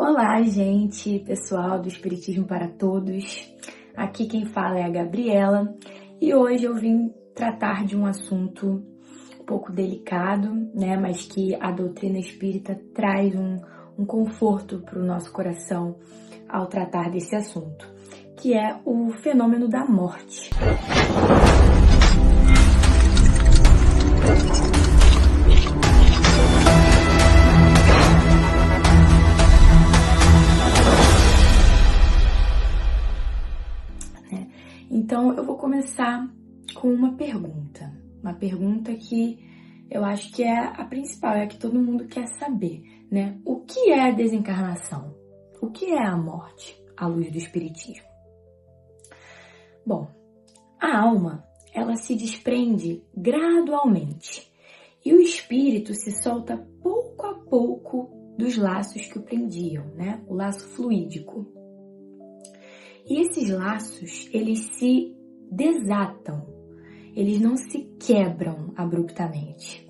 Olá, gente, pessoal do Espiritismo para Todos. Aqui quem fala é a Gabriela e hoje eu vim tratar de um assunto um pouco delicado, né, mas que a doutrina espírita traz um conforto para o nosso coração ao tratar desse assunto, que é o fenômeno da morte. Então, eu vou começar com uma pergunta que eu acho que é a principal, é a que todo mundo quer saber, né? O que é a desencarnação? O que é a morte, à luz do Espiritismo? Bom, a alma, ela se desprende gradualmente e o espírito se solta pouco a pouco dos laços que o prendiam, né? O laço fluídico. E esses laços, eles se desatam, eles não se quebram abruptamente.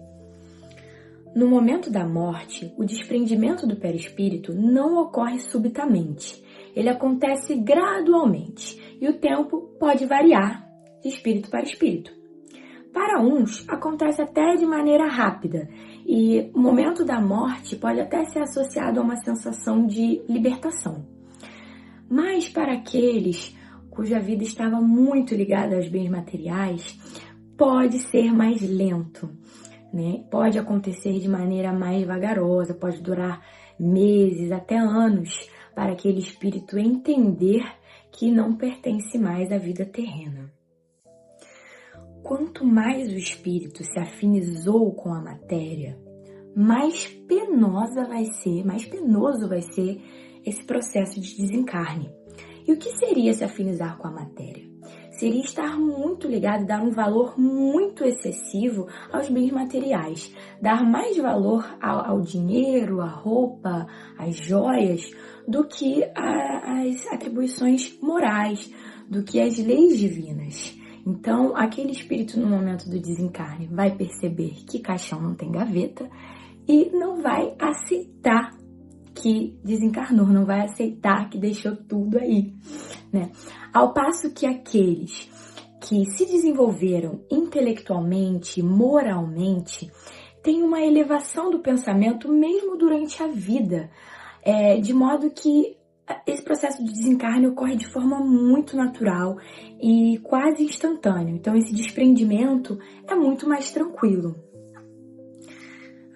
No momento da morte, o desprendimento do perispírito não ocorre subitamente, ele acontece gradualmente e o tempo pode variar de espírito para espírito. Para uns, acontece até de maneira rápida e o momento da morte pode até ser associado a uma sensação de libertação. Mas para aqueles cuja vida estava muito ligada aos bens materiais, pode ser mais lento, né? Pode acontecer de maneira mais vagarosa, pode durar meses, até anos, para aquele espírito entender que não pertence mais à vida terrena. Quanto mais o espírito se afinizou com a matéria, mais penoso vai ser esse processo de desencarne. E o que seria se afinizar com a matéria? Seria estar muito ligado, dar um valor muito excessivo aos bens materiais, dar mais valor ao dinheiro, à roupa, às joias, do que às atribuições morais, do que às leis divinas. Então, aquele espírito no momento do desencarne vai perceber que caixão não tem gaveta e não vai aceitar que desencarnou, não vai aceitar que deixou tudo aí, né? Ao passo que aqueles que se desenvolveram intelectualmente, moralmente, têm uma elevação do pensamento mesmo durante a vida, de modo que esse processo de desencarne ocorre de forma muito natural e quase instantâneo. Então, esse desprendimento é muito mais tranquilo.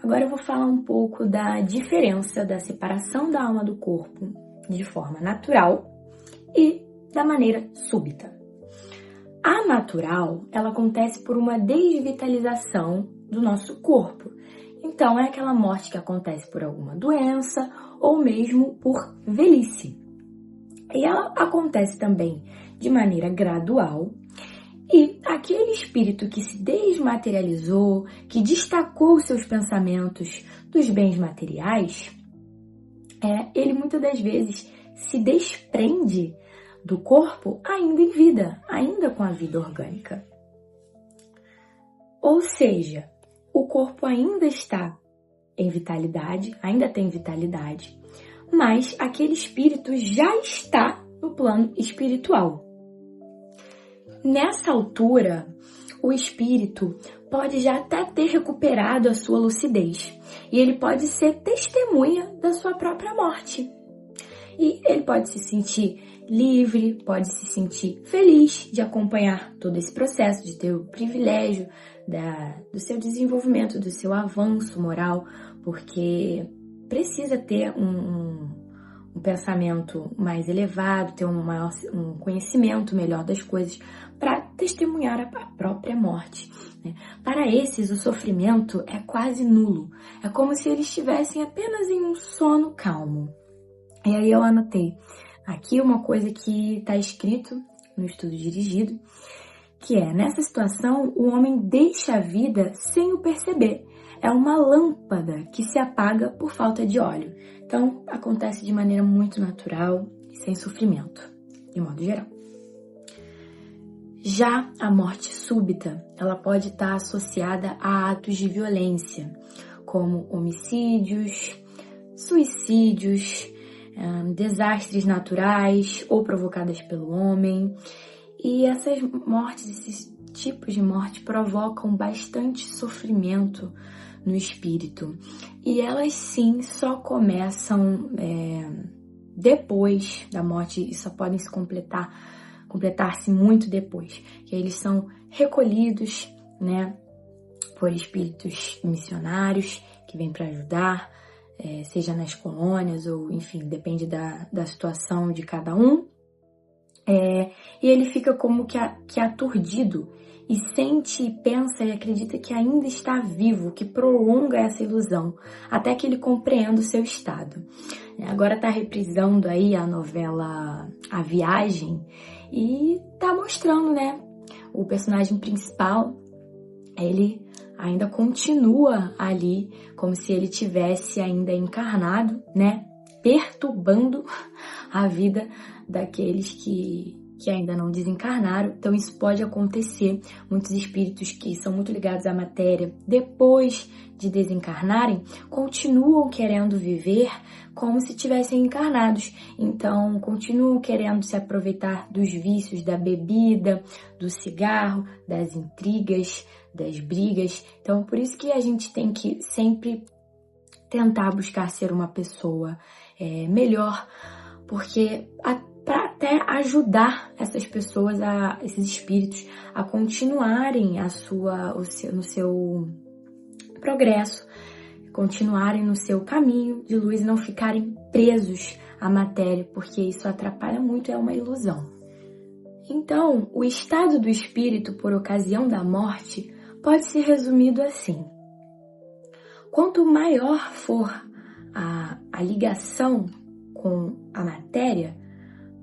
Agora eu vou falar um pouco da diferença da separação da alma do corpo de forma natural e da maneira súbita. A natural, ela acontece por uma desvitalização do nosso corpo. Então, é aquela morte que acontece por alguma doença ou mesmo por velhice. E ela acontece também de maneira gradual. E aquele espírito que se desmaterializou, que destacou seus pensamentos dos bens materiais, ele muitas das vezes se desprende do corpo ainda em vida, ainda com a vida orgânica. Ou seja, o corpo ainda está em vitalidade, ainda tem vitalidade, mas aquele espírito já está no plano espiritual. Nessa altura, o espírito pode já até ter recuperado a sua lucidez e ele pode ser testemunha da sua própria morte. E ele pode se sentir livre, pode se sentir feliz de acompanhar todo esse processo, de ter o privilégio do seu desenvolvimento, do seu avanço moral, porque precisa ter um pensamento mais elevado, ter um conhecimento melhor das coisas para testemunhar a própria morte, né? Para esses, o sofrimento é quase nulo. É como se eles estivessem apenas em um sono calmo. E aí eu anotei aqui uma coisa que está escrito no estudo dirigido, que é: nessa situação, o homem deixa a vida sem o perceber. É uma lâmpada que se apaga por falta de óleo. Então, acontece de maneira muito natural e sem sofrimento, de modo geral. Já a morte súbita, ela pode estar associada a atos de violência, como homicídios, suicídios, desastres naturais ou provocadas pelo homem. E essas mortes, esses tipos de morte provocam bastante sofrimento no espírito. E elas sim só começam depois da morte e só podem se completar-se muito depois. Que eles são recolhidos, né, por espíritos missionários que vêm para ajudar, seja nas colônias ou, enfim, depende da situação de cada um. E ele fica como que aturdido e sente, pensa e acredita que ainda está vivo, que prolonga essa ilusão, até que ele compreenda o seu estado. Agora está reprisando aí a novela A Viagem e está mostrando, né, o personagem principal, ele ainda continua ali, como se ele tivesse ainda encarnado, né, perturbando a vida daqueles que ainda não desencarnaram. Então isso pode acontecer. Muitos espíritos que são muito ligados à matéria, depois de desencarnarem, continuam querendo viver como se tivessem encarnados. Então continuam querendo se aproveitar dos vícios da bebida, do cigarro, das intrigas, das brigas. Então por isso que a gente tem que sempre tentar buscar ser uma pessoa melhor, porque para até ajudar essas pessoas, esses espíritos, a continuarem no seu progresso, continuarem no seu caminho de luz e não ficarem presos à matéria, porque isso atrapalha muito, é uma ilusão. Então, o estado do espírito por ocasião da morte pode ser resumido assim: quanto maior for a ligação com a matéria,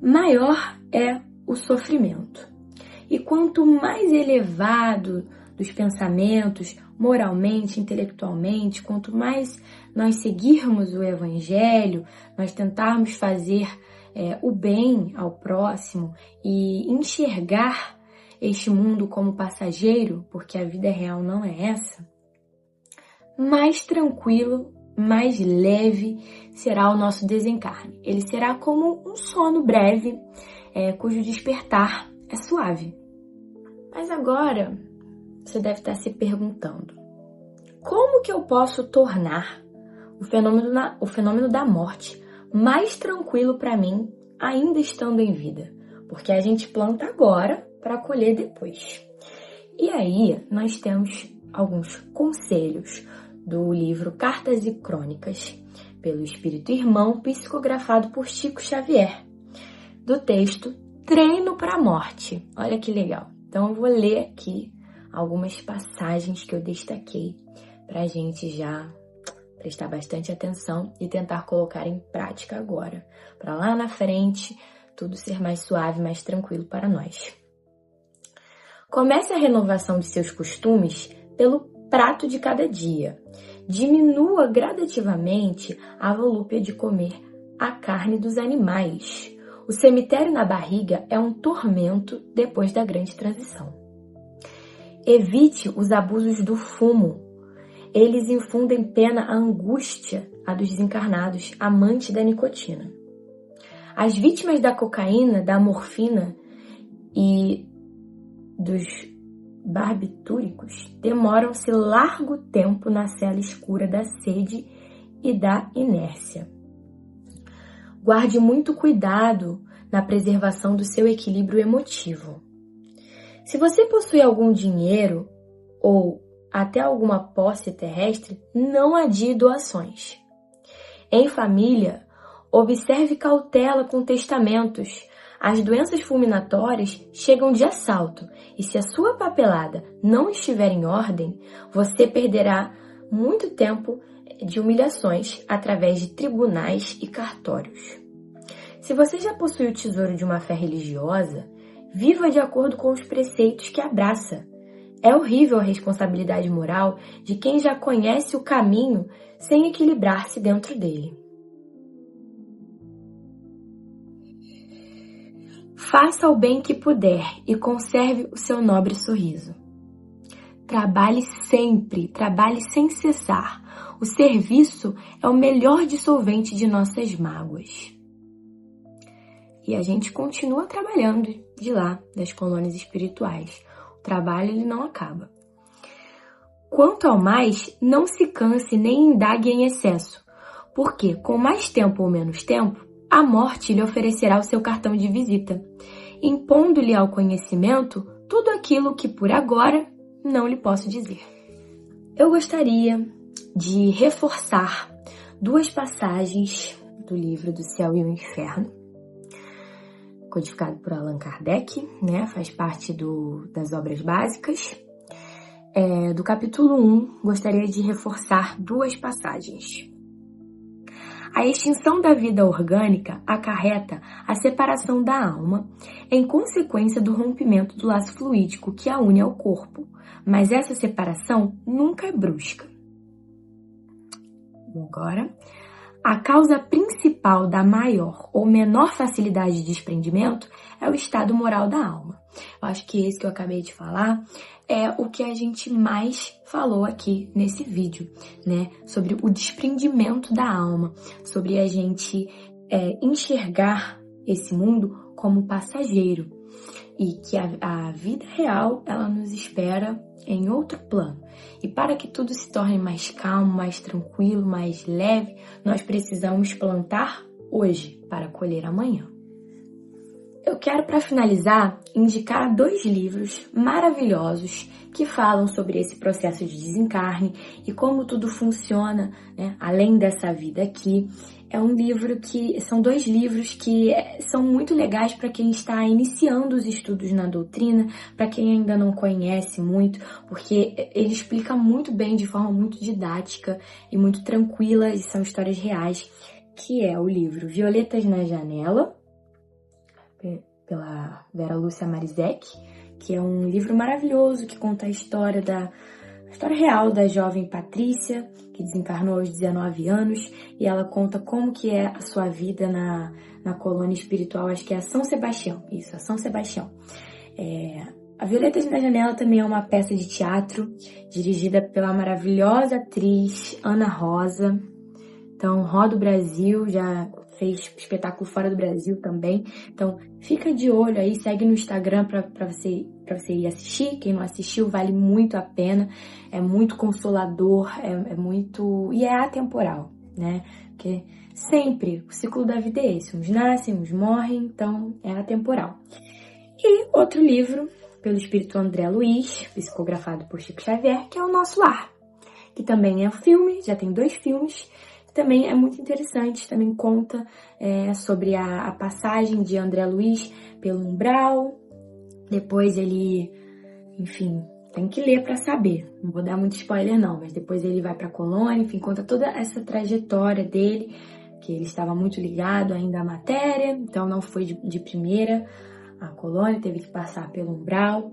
maior é o sofrimento. E quanto mais elevado dos pensamentos, moralmente, intelectualmente, quanto mais nós seguirmos o Evangelho, nós tentarmos fazer o bem ao próximo e enxergar este mundo como passageiro, porque a vida real não é essa, mais tranquilo, mais leve será o nosso desencarne. Ele será como um sono breve, cujo despertar é suave. Mas agora, você deve estar se perguntando: como que eu posso tornar o fenômeno da morte mais tranquilo para mim, ainda estando em vida? Porque a gente planta agora para colher depois. E aí, nós temos alguns conselhos do livro Cartas e Crônicas, pelo Espírito Irmão, psicografado por Chico Xavier, do texto Treino para a Morte. Olha que legal. Então eu vou ler aqui algumas passagens que eu destaquei para a gente já prestar bastante atenção e tentar colocar em prática agora, para lá na frente tudo ser mais suave, mais tranquilo para nós. Comece a renovação de seus costumes pelo prato de cada dia. Diminua gradativamente a volúpia de comer a carne dos animais. O cemitério na barriga é um tormento depois da grande transição. Evite os abusos do fumo. Eles infundem pena à angústia dos desencarnados, amantes da nicotina. As vítimas da cocaína, da morfina e dos barbitúricos demoram-se largo tempo na cela escura da sede e da inércia. Guarde muito cuidado na preservação do seu equilíbrio emotivo. Se você possui algum dinheiro ou até alguma posse terrestre, não adie doações. Em família, observe cautela com testamentos. As doenças fulminatórias chegam de assalto e se a sua papelada não estiver em ordem, você perderá muito tempo de humilhações através de tribunais e cartórios. Se você já possui o tesouro de uma fé religiosa, viva de acordo com os preceitos que abraça. É horrível a responsabilidade moral de quem já conhece o caminho sem equilibrar-se dentro dele. Faça o bem que puder e conserve o seu nobre sorriso. Trabalhe sempre, trabalhe sem cessar. O serviço é o melhor dissolvente de nossas mágoas. E a gente continua trabalhando de lá, das colônias espirituais. O trabalho, ele não acaba. Quanto ao mais, não se canse nem indague em excesso, porque com mais tempo ou menos tempo, a morte lhe oferecerá o seu cartão de visita, impondo-lhe ao conhecimento tudo aquilo que por agora não lhe posso dizer. Eu gostaria de reforçar 2 passagens do livro Do Céu e o Inferno, codificado por Allan Kardec, né? Faz parte das obras básicas. Do capítulo 1, gostaria de reforçar 2 passagens. A extinção da vida orgânica acarreta a separação da alma em consequência do rompimento do laço fluídico que a une ao corpo, mas essa separação nunca é brusca. Agora, a causa principal da maior ou menor facilidade de desprendimento é o estado moral da alma. Eu acho que esse que eu acabei de falar é o que a gente mais falou aqui nesse vídeo, né? Sobre o desprendimento da alma, sobre a gente enxergar esse mundo como passageiro e que a vida real, ela nos espera em outro plano. E para que tudo se torne mais calmo, mais tranquilo, mais leve, nós precisamos plantar hoje para colher amanhã. Eu quero, para finalizar, indicar 2 livros maravilhosos que falam sobre esse processo de desencarne e como tudo funciona, né, além dessa vida aqui. São 2 livros que são muito legais para quem está iniciando os estudos na doutrina, para quem ainda não conhece muito, porque ele explica muito bem, de forma muito didática e muito tranquila, e são histórias reais, que é o livro Violetas na Janela, pela Vera Lúcia Marizek, que é um livro maravilhoso que conta a história real da jovem Patrícia, que desencarnou aos 19 anos, e ela conta como que é a sua vida na colônia espiritual, acho que é a São Sebastião, isso, a São Sebastião. A Violetas na Janela também é uma peça de teatro, dirigida pela maravilhosa atriz Ana Rosa. Então, roda o Brasil, já fez espetáculo fora do Brasil também. Então, fica de olho aí, segue no Instagram para você ir assistir. Quem não assistiu, vale muito a pena. É muito consolador, é muito... E é atemporal, né? Porque sempre o ciclo da vida é esse. Uns nascem, uns morrem, então é atemporal. E outro livro, pelo espírito André Luiz, psicografado por Chico Xavier, que é O Nosso Lar, que também é um filme, já tem 2 filmes. Também é muito interessante, também conta sobre a passagem de André Luiz pelo umbral. Depois ele, enfim, tem que ler para saber. Não vou dar muito spoiler não, mas depois ele vai para a colônia, enfim, conta toda essa trajetória dele, que ele estava muito ligado ainda à matéria, então não foi de primeira a colônia, teve que passar pelo umbral,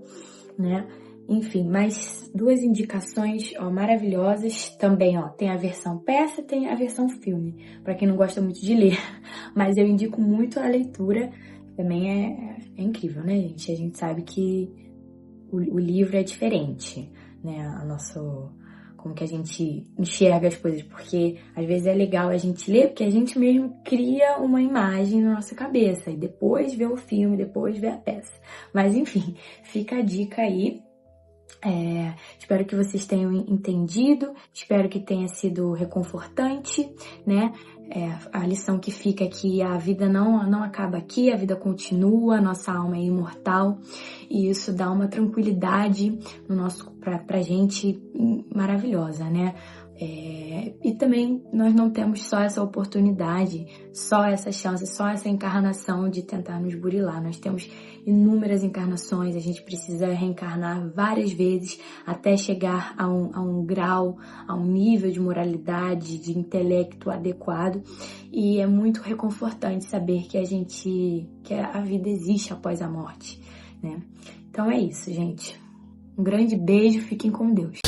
né? Enfim, mais 2 indicações maravilhosas também, tem a versão peça, tem a versão filme, para quem não gosta muito de ler, mas eu indico muito a leitura, também é incrível, né, gente? A gente sabe que o livro é diferente, né, como que a gente enxerga as coisas, porque às vezes é legal a gente ler, porque a gente mesmo cria uma imagem na nossa cabeça, e depois vê o filme, depois vê a peça, mas enfim, fica a dica aí. Espero que vocês tenham entendido, espero que tenha sido reconfortante, né? A lição que fica é que a vida não acaba aqui, a vida continua, a nossa alma é imortal, e isso dá uma tranquilidade pra gente maravilhosa, né? E também nós não temos só essa oportunidade, só essa chance, só essa encarnação de tentar nos burilar. Nós temos inúmeras encarnações, a gente precisa reencarnar várias vezes até chegar a um grau, a um nível de moralidade, de intelecto adequado. E é muito reconfortante saber que a vida existe após a morte, né? Então é isso, gente. Um grande beijo, fiquem com Deus.